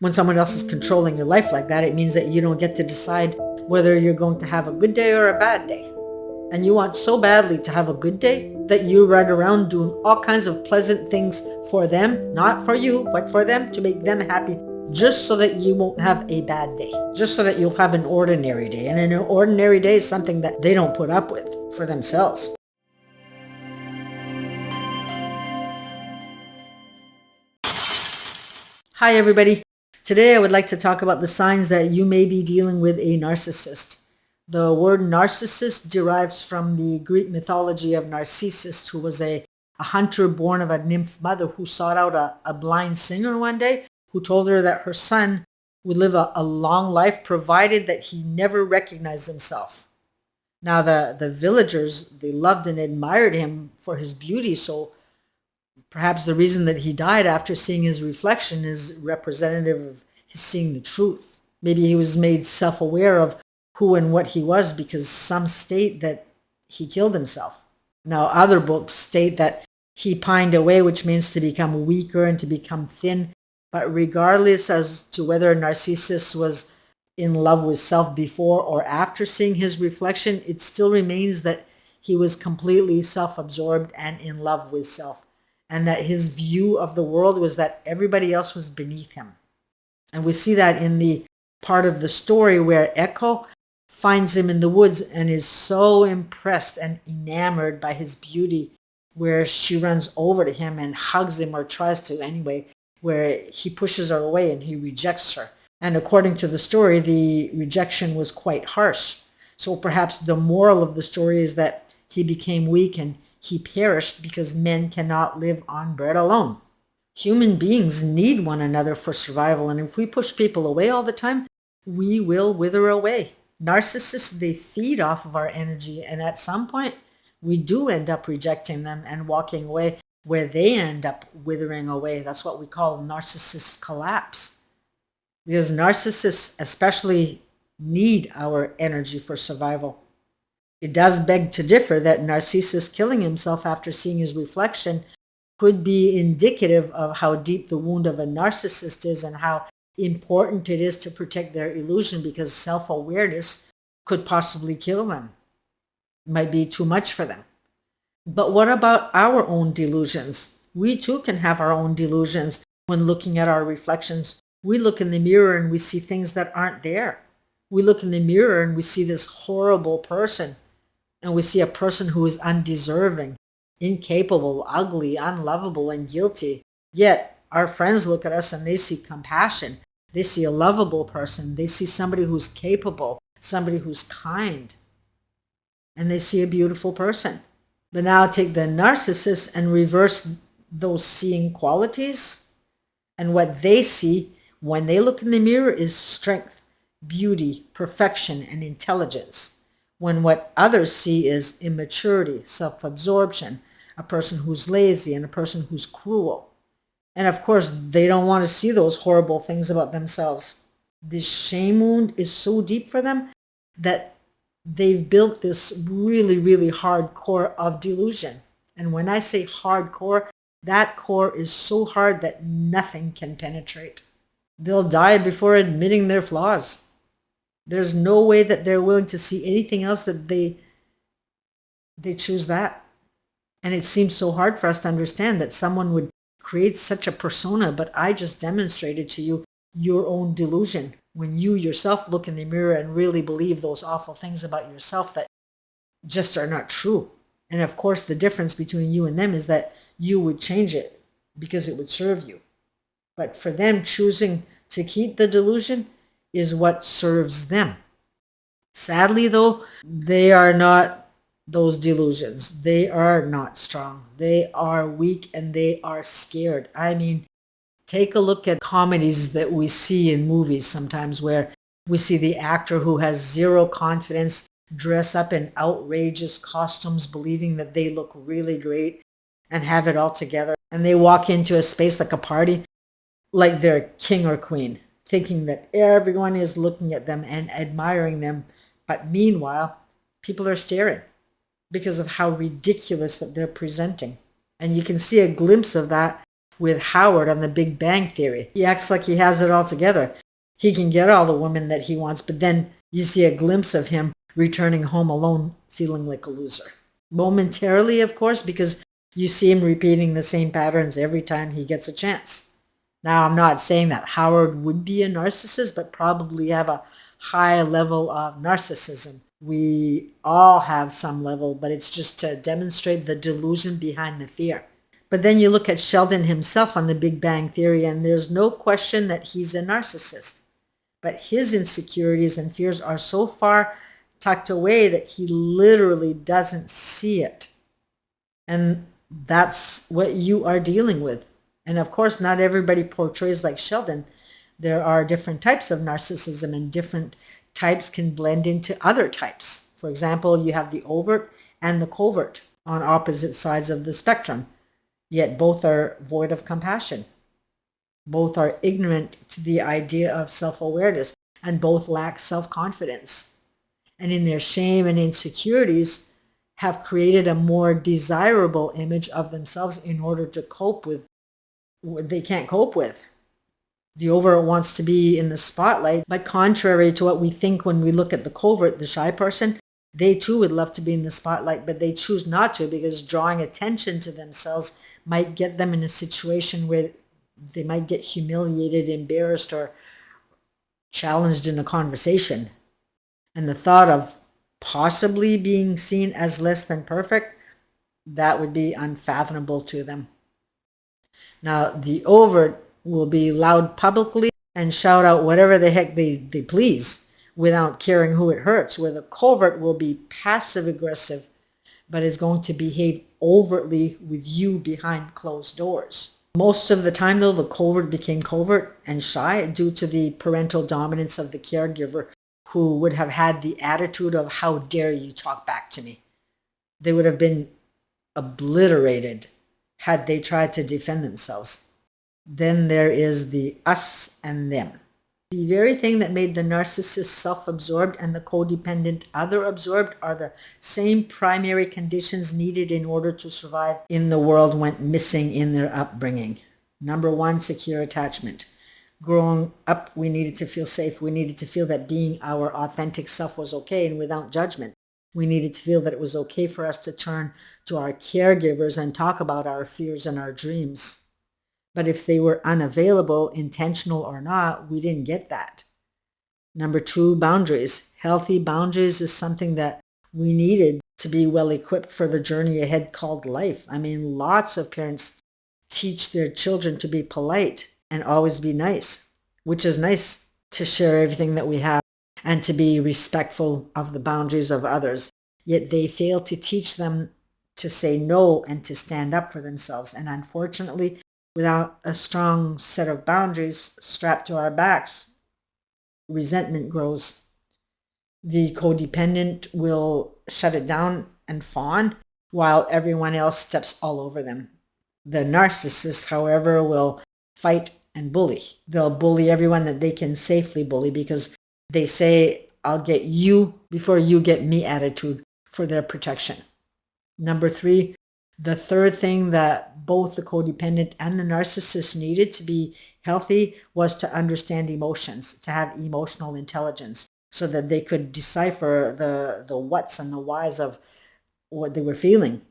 When someone else is controlling your life like that, it means that you don't get to decide whether you're going to have a good day or a bad day. And you want so badly to have a good day that you run around doing all kinds of pleasant things for them, not for you, but for them, to make them happy, just so that you won't have a bad day, just so that you'll have an ordinary day. And an ordinary day is something that they don't put up with for themselves. Hi everybody. Today I would like to talk about the signs that you may be dealing with a narcissist. The word narcissist derives from the Greek mythology of Narcissus, who was a hunter born of a nymph mother who sought out a blind singer one day, who told her that her son would live a long life provided that he never recognized himself. Now the villagers, they loved and admired him for his beauty, so perhaps the reason that he died after seeing his reflection is representative of his seeing the truth. Maybe he was made self-aware of who and what he was, because some state that he killed himself. Now other books state that he pined away, which means to become weaker and to become thin. But regardless as to whether Narcissus was in love with self before or after seeing his reflection, it still remains that he was completely self-absorbed and in love with self, and that his view of the world was that everybody else was beneath him. And we see that in the part of the story where Echo finds him in the woods and is so impressed and enamored by his beauty, where she runs over to him and hugs him, or tries to anyway, where he pushes her away and he rejects her. And according to the story, the rejection was quite harsh. So perhaps the moral of the story is that he became weak and he perished, because men cannot live on bread alone. Human beings need one another for survival, and if we push people away all the time, we will wither away. Narcissists, they feed off of our energy, and at some point, we do end up rejecting them and walking away, where they end up withering away. That's what we call narcissist collapse. Because narcissists especially need our energy for survival. It does beg to differ that Narcissus killing himself after seeing his reflection could be indicative of how deep the wound of a narcissist is and how important it is to protect their illusion, because self-awareness could possibly kill them. It might be too much for them. But what about our own delusions? We too can have our own delusions when looking at our reflections. We look in the mirror and we see things that aren't there. We look in the mirror and we see this horrible person. And we see a person who is undeserving, incapable, ugly, unlovable, and guilty. Yet our friends look at us and they see compassion. They see a lovable person. They see somebody who's capable, somebody who's kind. And they see a beautiful person. But now take the narcissist and reverse those seeing qualities. And what they see when they look in the mirror is strength, beauty, perfection, and intelligence. When what others see is immaturity, self-absorption, a person who's lazy, and a person who's cruel. And of course, they don't want to see those horrible things about themselves. This shame wound is so deep for them that they've built this really, really hard core of delusion. And when I say hardcore, that core is so hard that nothing can penetrate. They'll die before admitting their flaws. There's no way that they're willing to see anything else that they choose that. And it seems so hard for us to understand that someone would create such a persona, but I just demonstrated to you your own delusion. When you yourself look in the mirror and really believe those awful things about yourself that just are not true. And of course, the difference between you and them is that you would change it because it would serve you. But for them, choosing to keep the delusion is what serves them. Sadly, though, they are not those delusions. They are not strong. They are weak and they are scared. I mean, take a look at comedies that we see in movies sometimes, where we see the actor who has zero confidence dress up in outrageous costumes, believing that they look really great and have it all together. And they walk into a space like a party like they're king or queen, thinking that everyone is looking at them and admiring them. But meanwhile, people are staring because of how ridiculous that they're presenting. And you can see a glimpse of that with Howard on the Big Bang Theory. He acts like he has it all together. He can get all the women that he wants, but then you see a glimpse of him returning home alone, feeling like a loser. Momentarily, of course, because you see him repeating the same patterns every time he gets a chance. Now, I'm not saying that Howard would be a narcissist, but probably have a high level of narcissism. We all have some level, but it's just to demonstrate the delusion behind the fear. But then you look at Sheldon himself on the Big Bang Theory, and there's no question that he's a narcissist. But his insecurities and fears are so far tucked away that he literally doesn't see it. And that's what you are dealing with. And of course, not everybody portrays like Sheldon. There are different types of narcissism, and different types can blend into other types. For example, you have the overt and the covert on opposite sides of the spectrum, yet both are void of compassion. Both are ignorant to the idea of self-awareness, and both lack self-confidence. And in their shame and insecurities have created a more desirable image of themselves in order to cope with what they can't cope with. The overt wants to be in the spotlight, but contrary to what we think when we look at the covert, the shy person, they too would love to be in the spotlight, but they choose not to, because drawing attention to themselves might get them in a situation where they might get humiliated, embarrassed, or challenged in a conversation. And the thought of possibly being seen as less than perfect, that would be unfathomable to them. Now, the overt will be loud publicly and shout out whatever the heck they please without caring who it hurts, where the covert will be passive-aggressive, but is going to behave overtly with you behind closed doors. Most of the time, though, the covert became covert and shy due to the parental dominance of the caregiver, who would have had the attitude of, how dare you talk back to me? They would have been obliterated had they tried to defend themselves. Then there is the us and them. The very thing that made the narcissist self-absorbed and the codependent other-absorbed are the same primary conditions needed in order to survive in the world went missing in their upbringing. Number one, secure attachment. Growing up, we needed to feel safe. We needed to feel that being our authentic self was okay and without judgment. We needed to feel that it was okay for us to turn to our caregivers and talk about our fears and our dreams. But if they were unavailable, intentional or not, we didn't get that. Number two, boundaries. Healthy boundaries is something that we needed to be well equipped for the journey ahead called life. I mean, lots of parents teach their children to be polite and always be nice, which is nice to share everything that we have and to be respectful of the boundaries of others. Yet they fail to teach them to say no and to stand up for themselves. And unfortunately, without a strong set of boundaries strapped to our backs, resentment grows. The codependent will shut it down and fawn, while everyone else steps all over them. The narcissist, however, will fight and bully. They'll bully everyone that they can safely bully, because they say, I'll get you before you get me attitude for their protection. Number three, the third thing that both the codependent and the narcissist needed to be healthy was to understand emotions, to have emotional intelligence, so that they could decipher the whats and the whys of what they were feeling,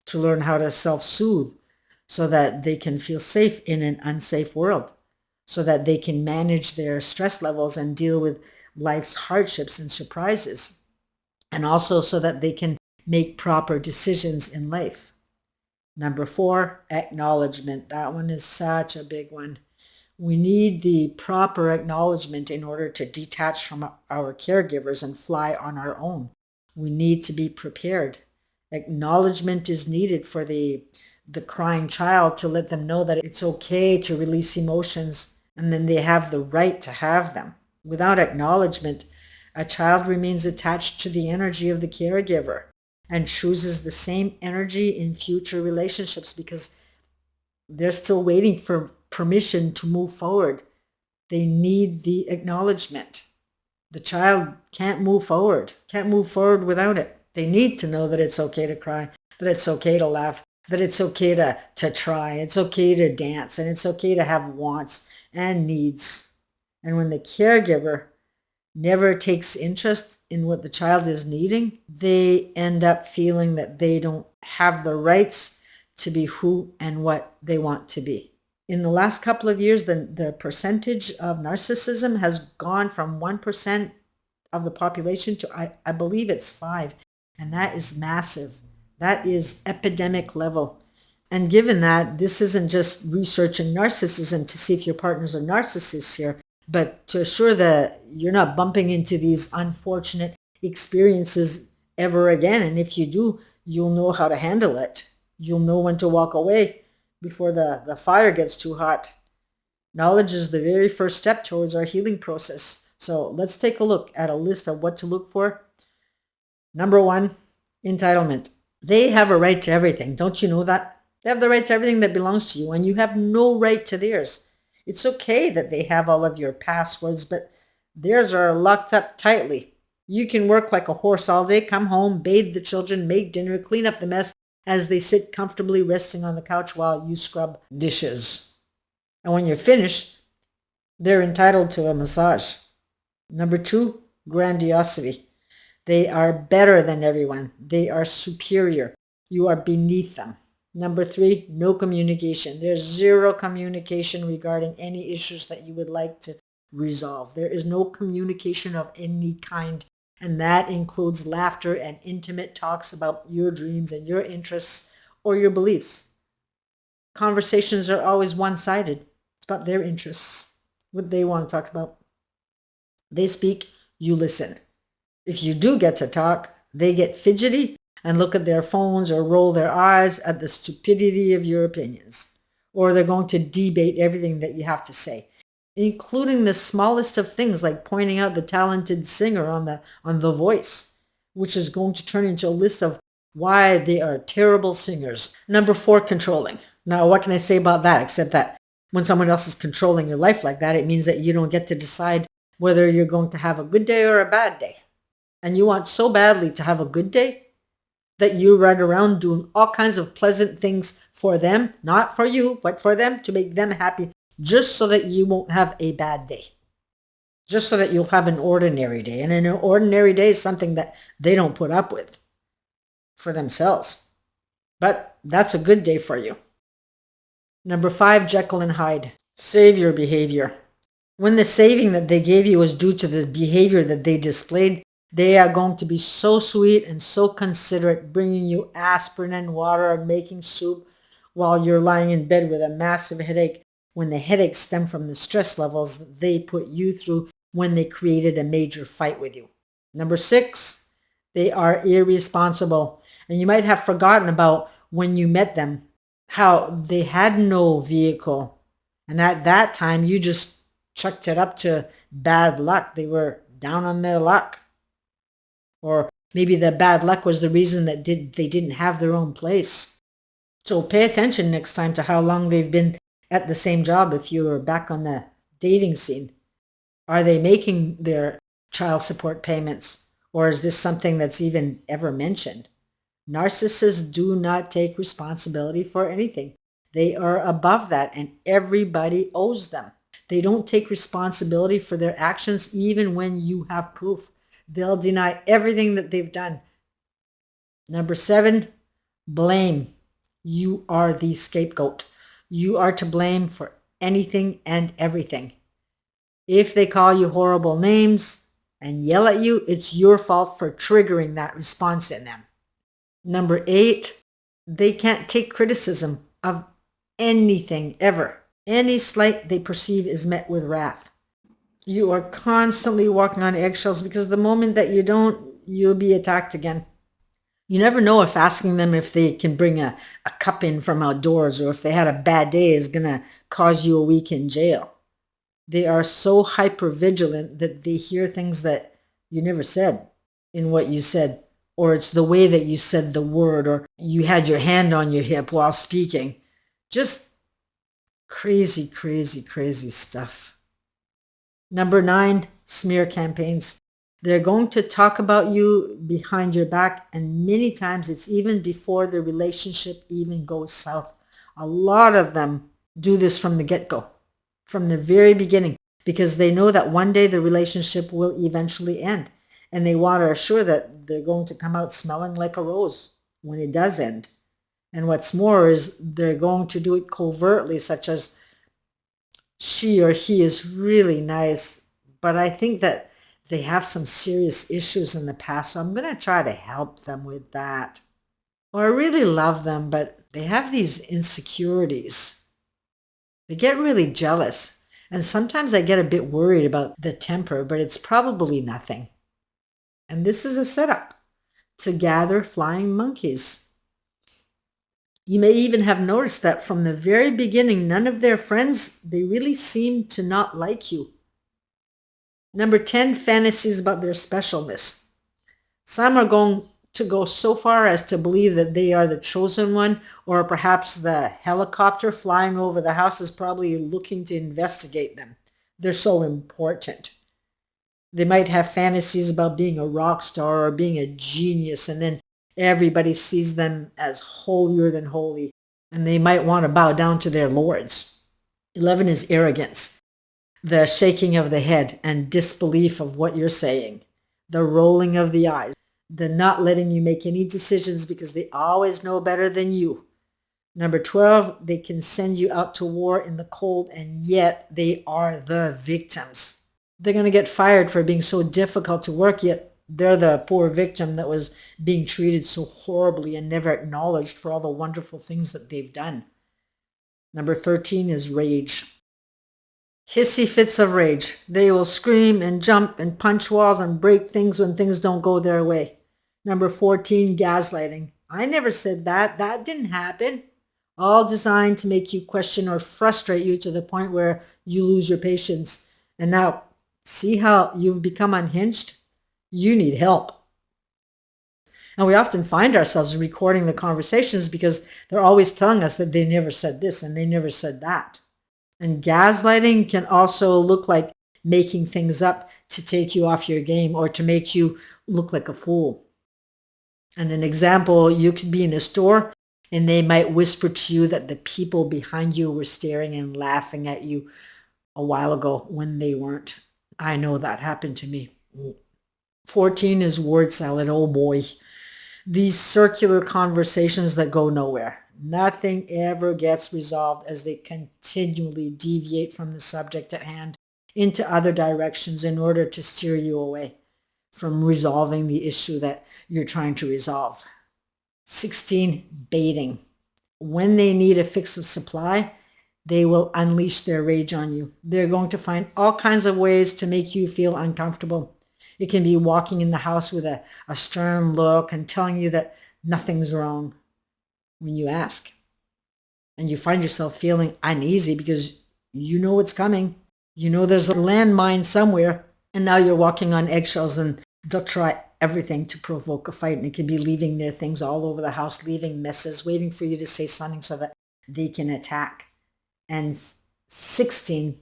to learn how to self-soothe, so that they can feel safe in an unsafe world, so that they can manage their stress levels and deal with life's hardships and surprises, and also so that they can make proper decisions in life. Number four, acknowledgement. That one is such a big one. We need the proper acknowledgement in order to detach from our caregivers and fly on our own. We need to be prepared. Acknowledgement is needed for the crying child, to let them know that it's okay to release emotions, and then they have the right to have them. Without acknowledgement, a child remains attached to the energy of the caregiver and chooses the same energy in future relationships, because they're still waiting for permission to move forward. They need the acknowledgement. The child can't move forward without it. They need to know that it's okay to cry, that it's okay to laugh, that it's okay to try, it's okay to dance, and it's okay to have wants and needs. And when the caregiver never takes interest in what the child is needing, they end up feeling that they don't have the rights to be who and what they want to be. In the last couple of years, the percentage of narcissism has gone from 1% of the population to, I believe it's 5. And that is massive. That is epidemic level. And given that, this isn't just researching narcissism to see if your partners are narcissists here, but to assure that you're not bumping into these unfortunate experiences ever again. And if you do, you'll know how to handle it. You'll know when to walk away before the fire gets too hot. Knowledge is the very first step towards our healing process. So let's take a look at a list of what to look for. Number 1, entitlement. They have a right to everything. Don't you know that? They have the right to everything that belongs to you, and you have no right to theirs. It's okay that they have all of your passwords, but theirs are locked up tightly. You can work like a horse all day, come home, bathe the children, make dinner, clean up the mess as they sit comfortably resting on the couch while you scrub dishes. And when you're finished, they're entitled to a massage. Number 2, grandiosity. They are better than everyone. They are superior. You are beneath them. Number 3, no communication. There's zero communication regarding any issues that you would like to resolve. There is no communication of any kind, and that includes laughter and intimate talks about your dreams and your interests or your beliefs. Conversations are always one-sided. It's about their interests, what they want to talk about. They speak, you listen. If you do get to talk, they get fidgety and look at their phones or roll their eyes at the stupidity of your opinions. Or they're going to debate everything that you have to say, including the smallest of things like pointing out the talented singer on the Voice, which is going to turn into a list of why they are terrible singers. Number 4, controlling. Now, what can I say about that except that when someone else is controlling your life like that, it means that you don't get to decide whether you're going to have a good day or a bad day. And you want so badly to have a good day that you run around doing all kinds of pleasant things for them, not for you, but for them, to make them happy, just so that you won't have a bad day. Just so that you'll have an ordinary day. And an ordinary day is something that they don't put up with for themselves. But that's a good day for you. Number 5, Jekyll and Hyde. Savior behavior. When the saving that they gave you was due to the behavior that they displayed, they are going to be so sweet and so considerate, bringing you aspirin and water and making soup while you're lying in bed with a massive headache, when the headaches stem from the stress levels that they put you through when they created a major fight with you. Number 6, they are irresponsible. And you might have forgotten about when you met them, how they had no vehicle. And at that time, you just chucked it up to bad luck. They were down on their luck. Or maybe the bad luck was the reason that they didn't have their own place. So pay attention next time to how long they've been at the same job if you are back on the dating scene. Are they making their child support payments? Or is this something that's even ever mentioned? Narcissists do not take responsibility for anything. They are above that, and everybody owes them. They don't take responsibility for their actions even when you have proof. They'll deny everything that they've done. Number 7, blame. You are the scapegoat. You are to blame for anything and everything. If they call you horrible names and yell at you, it's your fault for triggering that response in them. Number 8, they can't take criticism of anything ever. Any slight they perceive is met with wrath. You are constantly walking on eggshells because the moment that you don't, you'll be attacked again. You never know if asking them if they can bring a cup in from outdoors or if they had a bad day is going to cause you a week in jail. They are so hyper-vigilant that they hear things that you never said in what you said, or it's the way that you said the word, or you had your hand on your hip while speaking. Just crazy, crazy, crazy stuff. Number 9, smear campaigns. They're going to talk about you behind your back, and many times it's even before the relationship even goes south. A lot of them do this from the get-go, from the very beginning, because they know that one day the relationship will eventually end, and they want to assure that they're going to come out smelling like a rose when it does end. And what's more is they're going to do it covertly, such as she or he is really nice, but I think that they have some serious issues in the past, so I'm going to try to help them with that. Or I really love them, but they have these insecurities. They get really jealous, and sometimes I get a bit worried about the temper, but it's probably nothing. And this is a setup to gather flying monkeys. You may even have noticed that from the very beginning, none of their friends, they really seem to not like you. Number 10, fantasies about their specialness. Some are going to go so far as to believe that they are the chosen one, or perhaps the helicopter flying over the house is probably looking to investigate them. They're so important. They might have fantasies about being a rock star or being a genius, and then everybody sees them as holier than holy, and they might want to bow down to their lords. 11 is arrogance, the shaking of the head and disbelief of what you're saying, the rolling of the eyes, the not letting you make any decisions because they always know better than you. Number 12, they can send you out to war in the cold, and yet they are the victims. They're going to get fired for being so difficult to work, yet they're the poor victim that was being treated so horribly and never acknowledged for all the wonderful things that they've done. Number 13 is rage. Hissy fits of rage. They will scream and jump and punch walls and break things when things don't go their way. Number 14, gaslighting. I never said that. That didn't happen. All designed to make you question or frustrate you to the point where you lose your patience. And now, see how you've become unhinged? You need help. And we often find ourselves recording the conversations because they're always telling us that they never said this and they never said that. And gaslighting can also look like making things up to take you off your game or to make you look like a fool. And an example, you could be in a store and they might whisper to you that the people behind you were staring and laughing at you a while ago when they weren't. I know that happened to me. 14 is word salad. Oh boy. These circular conversations that go nowhere. Nothing ever gets resolved as they continually deviate from the subject at hand into other directions in order to steer you away from resolving the issue that you're trying to resolve. 16, baiting. When they need a fix of supply, they will unleash their rage on you. They're going to find all kinds of ways to make you feel uncomfortable. It can be walking in the house with a stern look and telling you that nothing's wrong when you ask. And you find yourself feeling uneasy because you know it's coming. You know there's a landmine somewhere, and now you're walking on eggshells, and they'll try everything to provoke a fight. And it can be leaving their things all over the house, leaving messes, waiting for you to say something so that they can attack. And 16,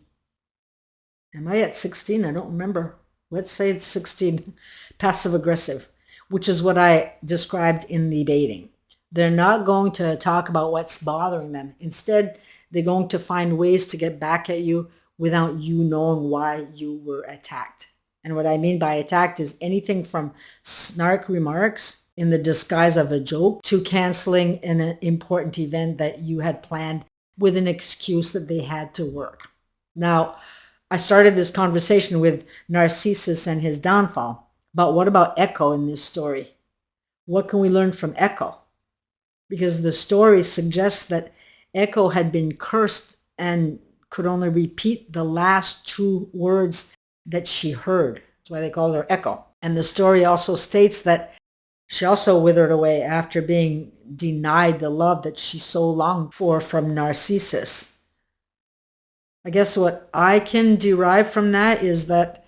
am I at 16? I don't remember. Let's say it's 16, passive-aggressive, which is what I described in the baiting. They're not going to talk about what's bothering them. Instead, they're going to find ways to get back at you without you knowing why you were attacked. And what I mean by attacked is anything from snark remarks in the disguise of a joke to canceling an important event that you had planned with an excuse that they had to work. Now, I started this conversation with Narcissus and his downfall, but what about Echo in this story? What can we learn from Echo? Because the story suggests that Echo had been cursed and could only repeat the last two words that she heard. That's why they call her Echo. And the story also states that she also withered away after being denied the love that she so longed for from Narcissus. I guess what I can derive from that is that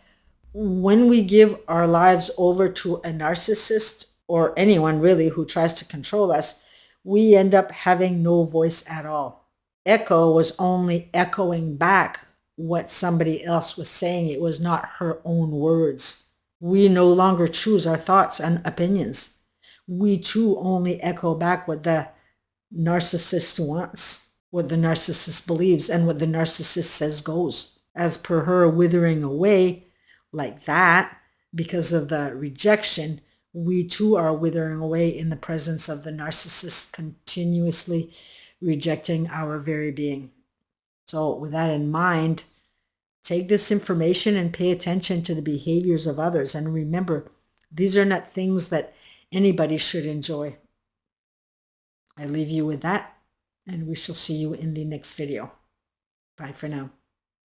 when we give our lives over to a narcissist, or anyone really who tries to control us, we end up having no voice at all. Echo was only echoing back what somebody else was saying. It was not her own words. We no longer choose our thoughts and opinions. We too only echo back what the narcissist wants, what the narcissist believes, and what the narcissist says goes. As per her withering away like that because of the rejection, we too are withering away in the presence of the narcissist, continuously rejecting our very being. So with that in mind, take this information and pay attention to the behaviors of others. And remember, these are not things that anybody should enjoy. I leave you with that, and we shall see you in the next video. Bye for now.